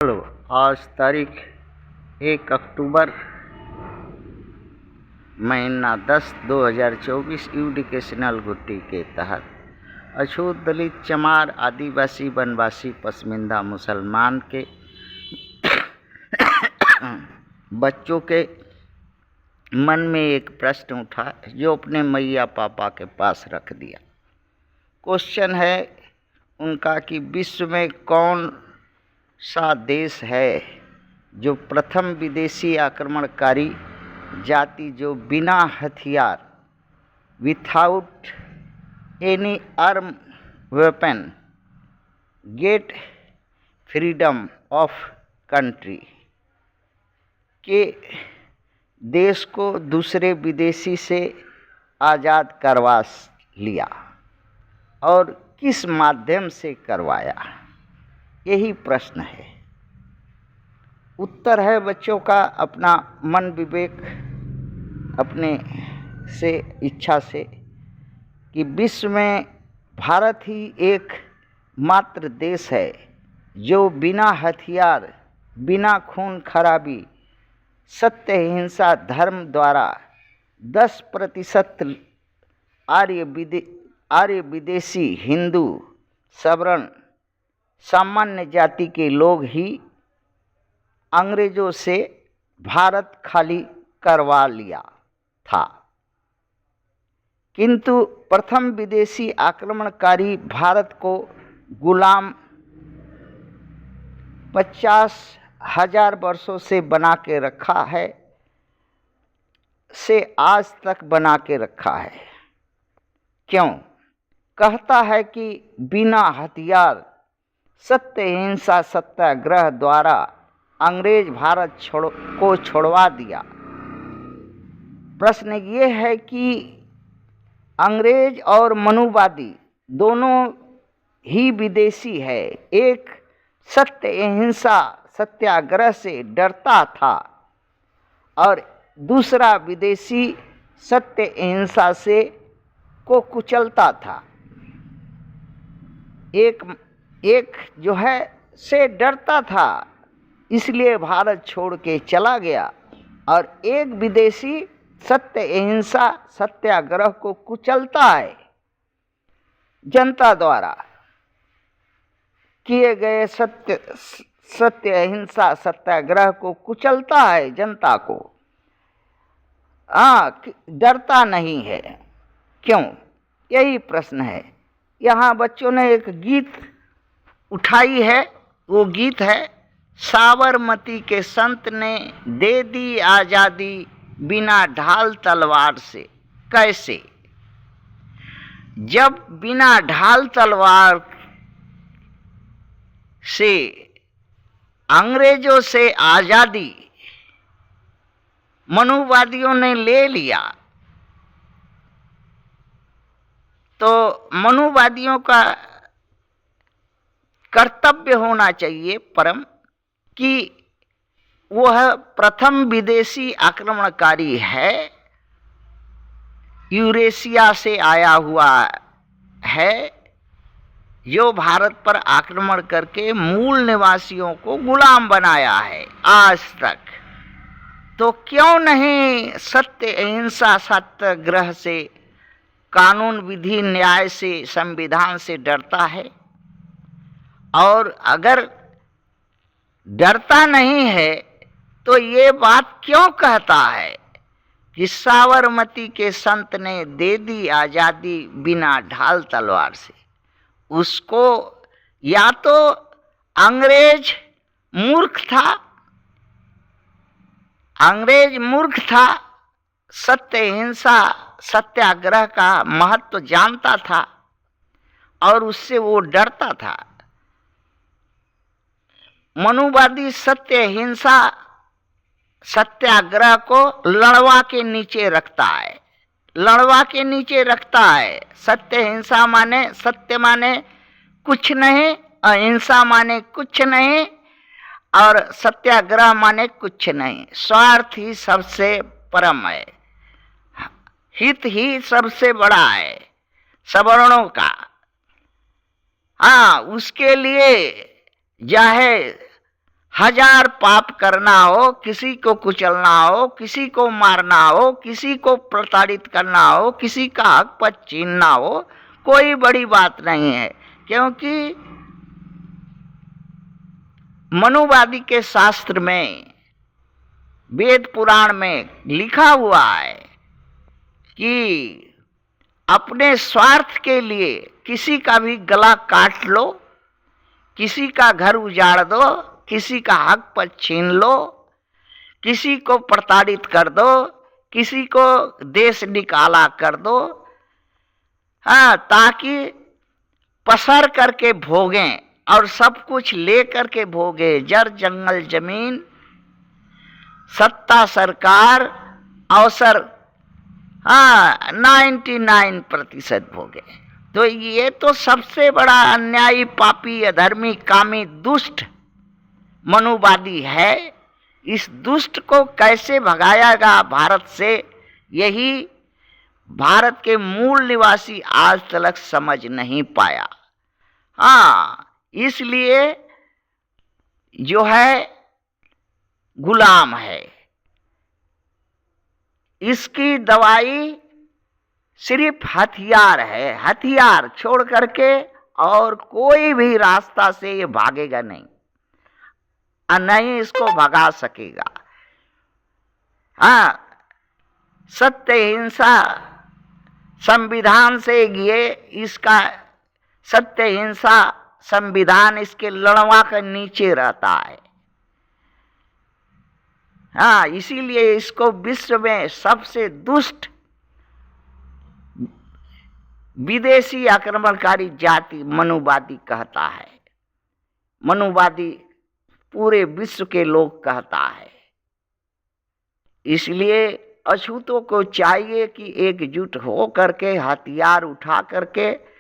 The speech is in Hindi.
हेलो। आज तारीख 1 अक्टूबर महीना 10 2024 एजुकेशनल घुट्टी के तहत अछूत दलित चमार आदिवासी वनवासी पसमिंदा मुसलमान के बच्चों के मन में एक प्रश्न उठा जो अपने मैया पापा के पास रख दिया। क्वेश्चन है उनका कि विश्व में कौन सा देश है जो प्रथम विदेशी आक्रमणकारी जाति जो बिना हथियार without any arm weapon get freedom of country के देश को दूसरे विदेशी से आज़ाद करवा लिया और किस माध्यम से करवाया, यही प्रश्न है। उत्तर है बच्चों का अपना मन विवेक अपने से इच्छा से कि विश्व में भारत ही एक मात्र देश है जो बिना हथियार बिना खून खराबी सत्य हिंसा धर्म द्वारा 10% आर्य विदेशी हिंदू सवर्ण सामान्य जाति के लोग ही अंग्रेजों से भारत खाली करवा लिया था, किंतु प्रथम विदेशी आक्रमणकारी भारत को गुलाम 50,000 वर्षों से बना के रखा है, से आज तक बना के रखा है। क्यों? कहता है कि बिना हथियार सत्य हिंसा सत्याग्रह द्वारा अंग्रेज भारत को छोड़वा दिया। प्रश्न ये है कि अंग्रेज और मनुवादी दोनों ही विदेशी है। एक सत्य हिंसा सत्याग्रह से डरता था और दूसरा विदेशी सत्य हिंसा से को कुचलता था। एक जो है से डरता था इसलिए भारत छोड़ के चला गया और एक विदेशी सत्य हिंसा सत्याग्रह को कुचलता है। जनता द्वारा किए गए सत्य हिंसा सत्याग्रह को कुचलता है जनता को। डरता नहीं है। क्यों? यही प्रश्न है। यहाँ बच्चों ने एक गीत उठाई है, वो गीत है साबरमती के संत ने दे दी आज़ादी बिना ढाल तलवार से। कैसे? जब बिना ढाल तलवार से अंग्रेजों से आज़ादी मनुवादियों ने ले लिया तो मनुवादियों का कर्तव्य होना चाहिए परम कि वह प्रथम विदेशी आक्रमणकारी है, यूरेशिया से आया हुआ है, जो भारत पर आक्रमण करके मूल निवासियों को गुलाम बनाया है आज तक। तो क्यों नहीं सत्य अहिंसा सत्याग्रह से, कानून विधि न्याय से, संविधान से डरता है? और अगर डरता नहीं है तो ये बात क्यों कहता है कि साबरमती के संत ने दे दी आज़ादी बिना ढाल तलवार से? उसको या तो अंग्रेज मूर्ख था, सत्य हिंसा सत्याग्रह का महत्व जानता था और उससे वो डरता था। मनुवादी सत्य हिंसा सत्याग्रह को लड़वा के नीचे रखता है। सत्य हिंसा माने सत्य माने कुछ नहीं, अहिंसा माने कुछ नहीं और सत्याग्रह माने कुछ नहीं। स्वार्थ ही सबसे परम है, हित ही सबसे बड़ा है सवर्णों का। उसके लिए चाहे हजार पाप करना हो, किसी को कुचलना हो, किसी को मारना हो, किसी को प्रताड़ित करना हो, किसी का हक पर छीनना हो, कोई बड़ी बात नहीं है। क्योंकि मनुवादी के शास्त्र में, वेद पुराण में लिखा हुआ है कि अपने स्वार्थ के लिए किसी का भी गला काट लो, किसी का घर उजाड़ दो, किसी का हक पर छीन लो, किसी को प्रताड़ित कर दो, किसी को देश निकाला कर दो, हाँ, ताकि पसर करके भोगें और सब कुछ ले करके भोगे, जर जंगल जमीन, सत्ता सरकार, अवसर, हाँ, 99% भोगे। तो ये तो सबसे बड़ा अन्यायी, पापी, अधर्मी, कामी, दुष्ट मनुवादी है। इस दुष्ट को कैसे भगाएगा भारत से, यही भारत के मूल निवासी आज तक समझ नहीं पाया। हाँ, इसलिए जो है गुलाम है। इसकी दवाई सिर्फ हथियार है, हथियार छोड़ करके और कोई भी रास्ता से ये भागेगा नहीं और नहीं इसको भगा सकेगा। हाँ, सत्य हिंसा संविधान से ये इसका सत्य हिंसा संविधान इसके लड़वा के नीचे रहता है। हाँ, इसीलिए इसको विश्व में सबसे दुष्ट विदेशी आक्रमणकारी जाति मनुवादी कहता है। मनुवादी पूरे विश्व के लोग कहता है। इसलिए अछूतों को चाहिए कि एकजुट हो करके हथियार उठा करके